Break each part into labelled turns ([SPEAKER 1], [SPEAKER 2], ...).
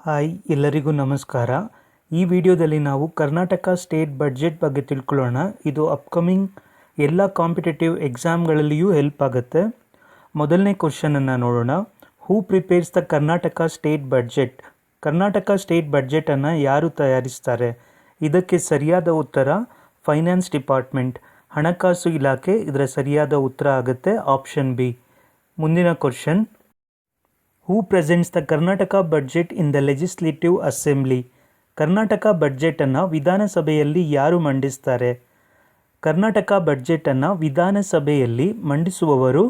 [SPEAKER 1] Hi ಎಲ್ಲರಿಗೂ ನಮಸ್ಕಾರ. ಈ ವಿಡಿಯೋದಲ್ಲಿ ನಾವು ಕರ್ನಾಟಕ ಸ್ಟೇಟ್ ಬಡ್ಜೆಟ್ ಬಗ್ಗೆ ತಿಳ್ಕೊಳ್ಳೋಣ. ಇದು ಅಪ್ಕಮಿಂಗ್ ಎಲ್ಲ ಕಾಂಪಿಟೇಟಿವ್ ಎಕ್ಸಾಮ್ಗಳಲ್ಲಿಯೂ ಹೆಲ್ಪ್ ಆಗುತ್ತೆ. ಮೊದಲನೇ ಕ್ವಶನನ್ನು ನೋಡೋಣ. Who prepares the Karnataka state budget? Karnataka state ಬಡ್ಜೆಟನ್ನು ಯಾರು ತಯಾರಿಸ್ತಾರೆ? ಇದಕ್ಕೆ ಸರಿಯಾದ ಉತ್ತರ ಫೈನಾನ್ಸ್ ಡಿಪಾರ್ಟ್ಮೆಂಟ್, ಹಣಕಾಸು ಇಲಾಖೆ ಇದರ ಸರಿಯಾದ ಉತ್ತರ ಆಗುತ್ತೆ ಆಪ್ಷನ್ ಬಿ. ಮುಂದಿನ question. Who presents the Karnataka budget in the legislative assembly? Karnataka ಬಡ್ಜೆಟನ್ನು ವಿಧಾನಸಭೆಯಲ್ಲಿ ಯಾರು ಮಂಡಿಸ್ತಾರೆ? ಕರ್ನಾಟಕ ಬಡ್ಜೆಟನ್ನು ವಿಧಾನಸಭೆಯಲ್ಲಿ ಮಂಡಿಸುವವರು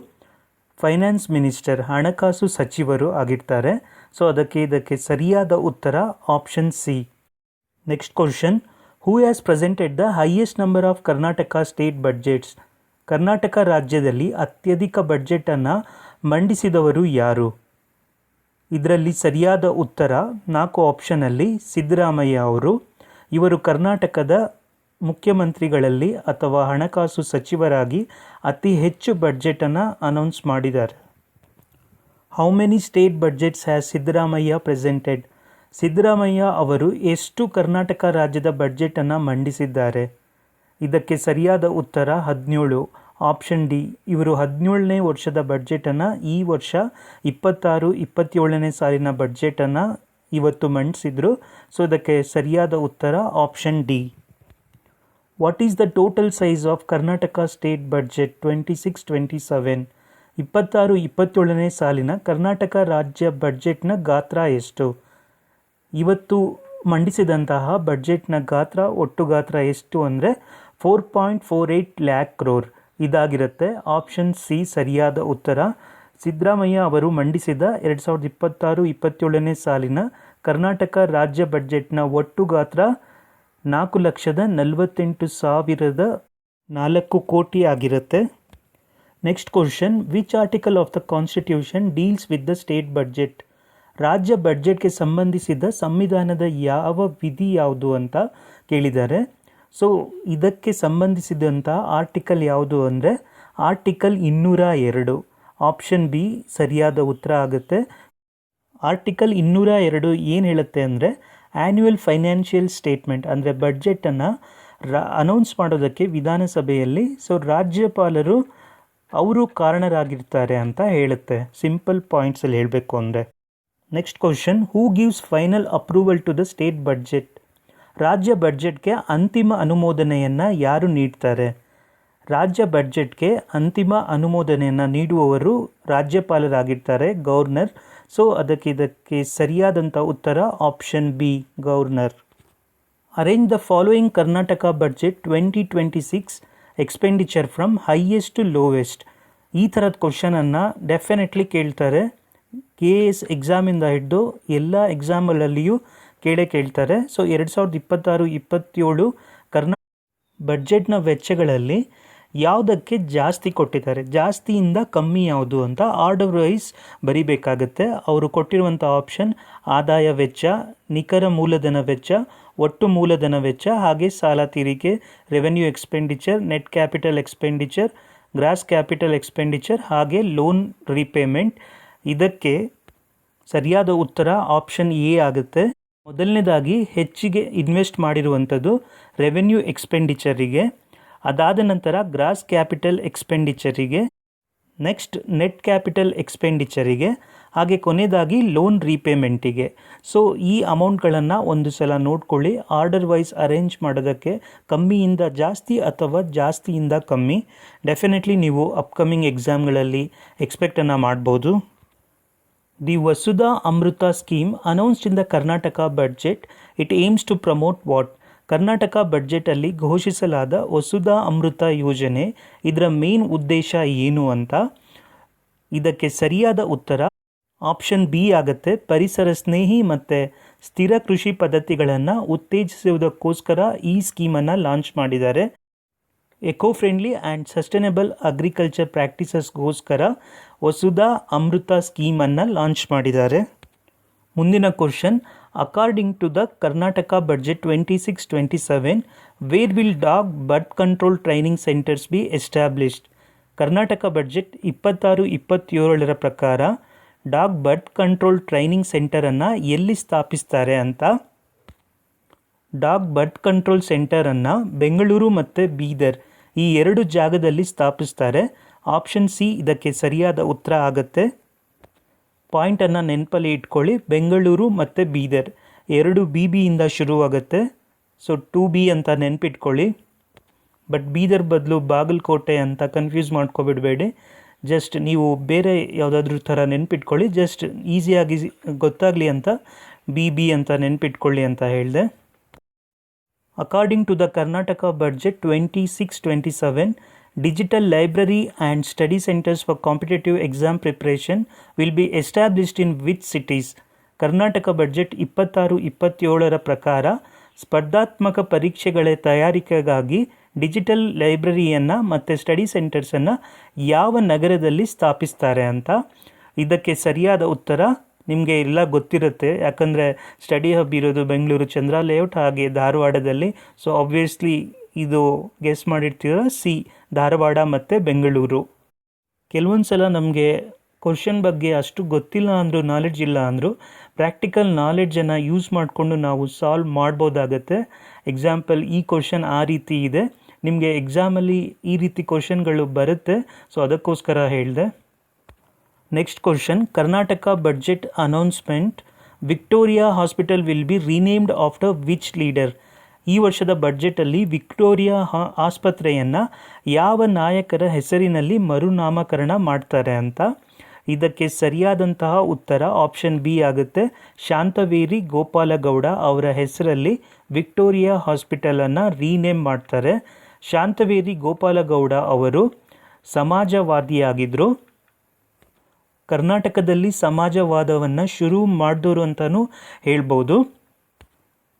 [SPEAKER 1] ಫೈನಾನ್ಸ್ ಮಿನಿಸ್ಟರ್, ಹಣಕಾಸು ಸಚಿವರು ಆಗಿರ್ತಾರೆ. ಸೊ ಇದಕ್ಕೆ ಸರಿಯಾದ ಉತ್ತರ option C. Next question. Who has presented the highest number of Karnataka state budgets? Karnataka ರಾಜ್ಯದಲ್ಲಿ ಅತ್ಯಧಿಕ ಬಡ್ಜೆಟನ್ನು ಮಂಡಿಸಿದವರು ಯಾರು? ಇದರಲ್ಲಿ ಸರಿಯಾದ ಉತ್ತರ 4 ಆಪ್ಷನಲ್ಲಿ ಸಿದ್ದರಾಮಯ್ಯ ಅವರು. ಇವರು ಕರ್ನಾಟಕದ ಮುಖ್ಯಮಂತ್ರಿಗಳಲ್ಲಿ ಅಥವಾ ಹಣಕಾಸು ಸಚಿವರಾಗಿ ಅತಿ ಹೆಚ್ಚು ಬಡ್ಜೆಟನ್ನು ಅನೌನ್ಸ್ ಮಾಡಿದ್ದಾರೆ. How many state budgets has Siddaramaiah presented? Siddaramaiah ಅವರು ಎಷ್ಟು ಕರ್ನಾಟಕ ರಾಜ್ಯದ ಬಡ್ಜೆಟನ್ನು ಮಂಡಿಸಿದ್ದಾರೆ? ಇದಕ್ಕೆ ಸರಿಯಾದ ಉತ್ತರ 17, ಆಪ್ಷನ್ ಡಿ. ಇವರು 17ನೇ ವರ್ಷದ ಬಡ್ಜೆಟನ್ನು ಈ ವರ್ಷ 26-27ನೇ ಸಾಲಿನ ಬಡ್ಜೆಟನ್ನು ಇವತ್ತು ಮಂಡಿಸಿದರು. ಸೊ ಇದಕ್ಕೆ ಸರಿಯಾದ ಉತ್ತರ option D. What is the total size of Karnataka state budget 26-27? 26-27ನೇ ಸಾಲಿನ ಕರ್ನಾಟಕ ರಾಜ್ಯ ಬಡ್ಜೆಟ್ನ ಗಾತ್ರ ಎಷ್ಟು? ಇವತ್ತು ಮಂಡಿಸಿದಂತಹ ಬಡ್ಜೆಟ್ನ ಗಾತ್ರ, ಒಟ್ಟು ಗಾತ್ರ ಎಷ್ಟು ಅಂದರೆ 4.48 lakh crore ಇದಾಗಿರುತ್ತೆ. ಆಪ್ಷನ್ ಸಿ ಸರಿಯಾದ ಉತ್ತರ. ಸಿದ್ದರಾಮಯ್ಯ ಅವರು ಮಂಡಿಸಿದ 2026-27ನೇ ಸಾಲಿನ ಕರ್ನಾಟಕ ರಾಜ್ಯ ಬಡ್ಜೆಟ್ನ ಒಟ್ಟು ಗಾತ್ರ 4,48,004 ಕೋಟಿ ಆಗಿರುತ್ತೆ. Next question. Which article of the constitution deals with the state budget? ರಾಜ್ಯ ಬಡ್ಜೆಟ್ಗೆ ಸಂಬಂಧಿಸಿದ ಸಂವಿಧಾನದ ಯಾವ ವಿಧಿ ಯಾವುದು ಅಂತ ಕೇಳಿದ್ದಾರೆ. ಸೊ ಇದಕ್ಕೆ ಸಂಬಂಧಿಸಿದಂಥ ಆರ್ಟಿಕಲ್ ಯಾವುದು ಅಂದರೆ ಆರ್ಟಿಕಲ್ 202. ಆಪ್ಷನ್ ಬಿ ಸರಿಯಾದ ಉತ್ತರ ಆಗುತ್ತೆ. ಆರ್ಟಿಕಲ್ 202 ಏನು ಹೇಳುತ್ತೆ ಅಂದರೆ ಆ್ಯನ್ಯುವಲ್ ಫೈನಾನ್ಷಿಯಲ್ ಸ್ಟೇಟ್ಮೆಂಟ್, ಅಂದರೆ ಬಡ್ಜೆಟನ್ನು ಅನೌನ್ಸ್ ಮಾಡೋದಕ್ಕೆ ವಿಧಾನಸಭೆಯಲ್ಲಿ ರಾಜ್ಯಪಾಲರು ಅವರು ಕಾರಣರಾಗಿರ್ತಾರೆ ಅಂತ ಹೇಳುತ್ತೆ. ಸಿಂಪಲ್ ಪಾಯಿಂಟ್ಸಲ್ಲಿ ಹೇಳಬೇಕು ಅಂದರೆ. Next question. Who gives final approval to the state budget? ರಾಜ್ಯ ಬಡ್ಜೆಟ್ಗೆ ಅಂತಿಮ ಅನುಮೋದನೆಯನ್ನು ಯಾರು ನೀಡ್ತಾರೆ? ರಾಜ್ಯ ಬಡ್ಜೆಟ್ಗೆ ಅಂತಿಮ ಅನುಮೋದನೆಯನ್ನು ನೀಡುವವರು ರಾಜ್ಯಪಾಲರಾಗಿರ್ತಾರೆ, ಗವರ್ನರ್. ಸೊ ಇದಕ್ಕೆ ಸರಿಯಾದಂಥ ಉತ್ತರ option B, governor. Arrange the following Karnataka budget 2026 expenditure from highest to lowest. ಈ ಥರದ ಕ್ವಶನನ್ನು ಡೆಫಿನೆಟ್ಲಿ ಕೇಳ್ತಾರೆ. KS ಎಕ್ಸಾಮಿಂದ ಹಿಡಿದು ಎಲ್ಲ ಎಕ್ಸಾಮ್ಗಳಲ್ಲಿಯೂ ಕೇಳ್ತಾರೆ. ಸೊ 2026-27 ಬಡ್ಜೆಟ್ನ ವೆಚ್ಚಗಳಲ್ಲಿ ಯಾವುದಕ್ಕೆ ಜಾಸ್ತಿ ಕೊಟ್ಟಿದ್ದಾರೆ, ಜಾಸ್ತಿಯಿಂದ ಕಮ್ಮಿ ಯಾವುದು ಅಂತ ಆರ್ಡರ್ ವೈಸ್ ಬರಿಬೇಕಾಗತ್ತೆ. ಅವರು ಕೊಟ್ಟಿರುವಂಥ ಆಪ್ಷನ್ ಆದಾಯ ವೆಚ್ಚ, ನಿಖರ ಮೂಲಧನ ವೆಚ್ಚ, ಒಟ್ಟು ಮೂಲಧನ ವೆಚ್ಚ, ಹಾಗೆ ಸಾಲ ತೀರಿಕೆ, revenue expenditure, net capital expenditure, gross capital expenditure, ಹಾಗೆ ಲೋನ್ ರೀಪೇಮೆಂಟ್. ಇದಕ್ಕೆ ಸರಿಯಾದ ಉತ್ತರ ಆಪ್ಷನ್ ಎ ಆಗುತ್ತೆ. ಮೊದಲನೇದಾಗಿ ಹೆಚ್ಚಿಗೆ ಇನ್ವೆಸ್ಟ್ ಮಾಡಿರುವಂಥದ್ದು ರೆವೆನ್ಯೂ ಎಕ್ಸ್ಪೆಂಡಿಚರಿಗೆ, ಅದಾದ ನಂತರ ಗ್ರಾಸ್ ಕ್ಯಾಪಿಟಲ್ ಎಕ್ಸ್ಪೆಂಡಿಚರಿಗೆ, ನೆಕ್ಸ್ಟ್ ನೆಟ್ ಕ್ಯಾಪಿಟಲ್ ಎಕ್ಸ್ಪೆಂಡಿಚರಿಗೆ, ಹಾಗೆ ಕೊನೆಯದಾಗಿ ಲೋನ್ ರೀಪೇಮೆಂಟಿಗೆ. ಸೊ ಈ ಅಮೌಂಟ್ಗಳನ್ನು ಒಂದು ಸಲ ನೋಡ್ಕೊಳ್ಳಿ. ಆರ್ಡರ್ ವೈಸ್ ಅರೇಂಜ್ ಮಾಡೋದಕ್ಕೆ ಕಮ್ಮಿಯಿಂದ ಜಾಸ್ತಿ ಅಥವಾ ಜಾಸ್ತಿಯಿಂದ ಕಮ್ಮಿ ಡೆಫಿನೆಟ್ಲಿ ನೀವು ಅಪ್ಕಮಿಂಗ್ ಎಕ್ಸಾಮ್ಗಳಲ್ಲಿ ಎಕ್ಸ್ಪೆಕ್ಟನ್ನು ಮಾಡ್ಬೋದು. The Vasudha Amruta scheme announced in the Karnataka budget, it aims to promote what? Karnataka ಬಡ್ಜೆಟಲ್ಲಿ ಘೋಷಿಸಲಾದ Vasudha ಅಮೃತ ಯೋಜನೆ ಇದರ ಮೇನ್ ಉದ್ದೇಶ ಏನು ಅಂತ. ಇದಕ್ಕೆ ಸರಿಯಾದ ಉತ್ತರ ಆಪ್ಷನ್ ಬಿ ಆಗುತ್ತೆ. ಪರಿಸರ ಸ್ನೇಹಿ ಮತ್ತು ಸ್ಥಿರ ಕೃಷಿ ಪದ್ಧತಿಗಳನ್ನು ಉತ್ತೇಜಿಸುವುದಕ್ಕೋಸ್ಕರ ಈ ಸ್ಕೀಮನ್ನು ಲಾಂಚ್ ಮಾಡಿದ್ದಾರೆ. Eco friendly and sustainable agriculture ಪ್ರಾಕ್ಟೀಸಸ್ಗೋಸ್ಕರ ವಸುಧಾ ಅಮೃತ ಸ್ಕೀಮನ್ನು ಲಾಂಚ್ ಮಾಡಿದ್ದಾರೆ. ಮುಂದಿನ question. According to the Karnataka budget 26-27 where will dog birth control training centres be established? Karnataka budget 26-27 ಪ್ರಕಾರ ಡಾಗ್ ಬರ್ತ್ ಕಂಟ್ರೋಲ್ ಟ್ರೈನಿಂಗ್ ಸೆಂಟರನ್ನು ಎಲ್ಲಿ ಸ್ಥಾಪಿಸ್ತಾರೆ ಅಂತ. ಡಾಗ್ ಬರ್ತ್ ಕಂಟ್ರೋಲ್ ಸೆಂಟರನ್ನು ಬೆಂಗಳೂರು ಮತ್ತು ಬೀದರ್ ಈ 2 ಜಾಗದಲ್ಲಿ ಸ್ಥಾಪಿಸ್ತಾರೆ. ಆಪ್ಷನ್ ಸಿ ಇದಕ್ಕೆ ಸರಿಯಾದ ಉತ್ತರ ಆಗುತ್ತೆ. ಪಾಯಿಂಟನ್ನು ನೆನಪಲ್ಲಿ ಇಟ್ಕೊಳ್ಳಿ, ಬೆಂಗಳೂರು ಮತ್ತು ಬೀದರ್ 2 BBಯಿಂದ ಶುರುವಾಗುತ್ತೆ. ಸೊ 2B ಅಂತ ನೆನಪಿಟ್ಕೊಳ್ಳಿ. ಬಟ್ ಬೀದರ್ ಬದಲು ಬಾಗಲಕೋಟೆ ಅಂತ ಕನ್ಫ್ಯೂಸ್ ಮಾಡ್ಕೊಬಿಡಬೇಡಿ. ಜಸ್ಟ್ ನೀವು ಬೇರೆ ಯಾವುದಾದ್ರೂ ಥರ ನೆನಪಿಟ್ಕೊಳ್ಳಿ, ಜಸ್ಟ್ ಈಸಿಯಾಗಿ ಗೊತ್ತಾಗಲಿ ಅಂತ BB ಅಂತ ನೆನಪಿಟ್ಕೊಳ್ಳಿ ಅಂತ ಹೇಳಿದೆ. According to the Karnataka budget 26-27, digital library and study centers for competitive exam preparation will be established in which cities? Karnataka budget 26-27 ಪ್ರಕಾರ ಸ್ಪರ್ಧಾತ್ಮಕ ಪರೀಕ್ಷೆಗಳ ತಯಾರಿಕೆಗಾಗಿ ಡಿಜಿಟಲ್ ಲೈಬ್ರರಿಯನ್ನು ಮತ್ತು ಸ್ಟಡಿ ಸೆಂಟರ್ಸನ್ನು ಯಾವ ನಗರದಲ್ಲಿ ಸ್ಥಾಪಿಸ್ತಾರೆ ಅಂತ. ಇದಕ್ಕೆ ಸರಿಯಾದ ಉತ್ತರ ನಿಮಗೆ ಎಲ್ಲ ಗೊತ್ತಿರುತ್ತೆ, ಯಾಕಂದರೆ ಸ್ಟಡಿ ಹಬ್ ಇರೋದು ಬೆಂಗಳೂರು ಚಂದ್ರ ಲೇಔಟ್ ಹಾಗೆ ಧಾರವಾಡದಲ್ಲಿ. ಸೊ ಆಬ್ವಿಯಸ್ಲಿ ಇದು ಗೆಸ್ ಮಾಡಿರ್ತೀರ, ಸಿ ಧಾರವಾಡ ಮತ್ತು ಬೆಂಗಳೂರು. ಕೆಲವೊಂದು ಸಲ ನಮಗೆ ಕ್ವಶನ್ ಬಗ್ಗೆ ಅಷ್ಟು ಗೊತ್ತಿಲ್ಲ ಅಂದರೂ, ನಾಲೆಡ್ಜ್ ಇಲ್ಲ ಅಂದರೂ ಪ್ರಾಕ್ಟಿಕಲ್ ನಾಲೆಡ್ಜನ್ನು ಯೂಸ್ ಮಾಡಿಕೊಂಡು ನಾವು ಸಾಲ್ವ್ ಮಾಡ್ಬೋದಾಗತ್ತೆ. ಎಕ್ಸಾಂಪಲ್, ಈ ಕ್ವಶನ್ ಆ ರೀತಿ ಇದೆ, ನಿಮಗೆ ಎಕ್ಸಾಮಲ್ಲಿ ಈ ರೀತಿ ಕ್ವಶನ್ಗಳು ಬರುತ್ತೆ. ಸೊ ಅದಕ್ಕೋಸ್ಕರ ಹೇಳಿದೆ. Next question, Karnataka budget announcement, Victoria hospital will be renamed after which leader? ಈ ವರ್ಷದ ಬಡ್ಜೆಟಲ್ಲಿ ವಿಕ್ಟೋರಿಯಾ ಆಸ್ಪತ್ರೆಯನ್ನು ಯಾವ ನಾಯಕರ ಹೆಸರಿನಲ್ಲಿ ಮರುನಾಮಕರಣ ಮಾಡ್ತಾರೆ ಅಂತ. ಇದಕ್ಕೆ ಸರಿಯಾದಂತಹ ಉತ್ತರ ಆಪ್ಷನ್ ಬಿ ಆಗುತ್ತೆ. ಶಾಂತವೇರಿ ಗೋಪಾಲಗೌಡ ಅವರ ಹೆಸರಲ್ಲಿ ವಿಕ್ಟೋರಿಯಾ ಹಾಸ್ಪಿಟಲನ್ನು ರೀನೇಮ್ ಮಾಡ್ತಾರೆ. ಶಾಂತವೇರಿ ಗೋಪಾಲಗೌಡ ಅವರು ಸಮಾಜವಾದಿಯಾಗಿದ್ದರು. ಕರ್ನಾಟಕದಲ್ಲಿ ಸಮಾಜವಾದವನ್ನು ಶುರು ಮಾಡಿದವರು ಅಂತಲೂ ಹೇಳ್ಬೋದು.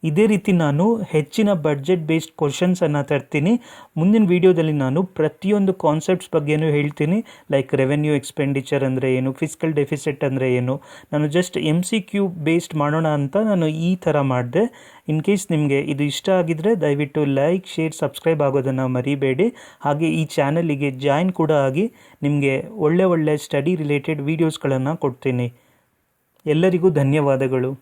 [SPEAKER 1] ಇದೇ ರೀತಿ ನಾನು ಹೆಚ್ಚಿನ ಬಡ್ಜೆಟ್ ಬೇಸ್ಡ್ ಕ್ವಶನ್ಸನ್ನು ತರ್ತೀನಿ. ಮುಂದಿನ ವೀಡಿಯೋದಲ್ಲಿ ನಾನು ಪ್ರತಿಯೊಂದು ಕಾನ್ಸೆಪ್ಟ್ಸ್ ಬಗ್ಗೆನೂ ಹೇಳ್ತೀನಿ. ಲೈಕ್ ರೆವೆನ್ಯೂ ಎಕ್ಸ್ಪೆಂಡಿಚರ್ ಅಂದರೆ ಏನು, ಫಿಸ್ಕಲ್ ಡೆಫಿಸಿಟ್ ಅಂದರೆ ಏನು. ನಾನು ಜಸ್ಟ್ MCQ ಬೇಸ್ಡ್ ಮಾಡೋಣ ಅಂತ ನಾನು ಈ ಥರ ಮಾಡಿದೆ. ಇನ್ ಕೇಸ್ ನಿಮಗೆ ಇದು ಇಷ್ಟ ಆಗಿದ್ದರೆ ದಯವಿಟ್ಟು ಲೈಕ್, ಶೇರ್, ಸಬ್ಸ್ಕ್ರೈಬ್ ಆಗೋದನ್ನು ಮರಿಬೇಡಿ. ಹಾಗೆ ಈ ಚಾನಲಿಗೆ ಜಾಯಿನ್ ಕೂಡ ಆಗಿ, ನಿಮಗೆ ಒಳ್ಳೆ ಸ್ಟಡಿ ರಿಲೇಟೆಡ್ ವೀಡಿಯೋಸ್ಗಳನ್ನು ಕೊಡ್ತೀನಿ. ಎಲ್ಲರಿಗೂ ಧನ್ಯವಾದಗಳು.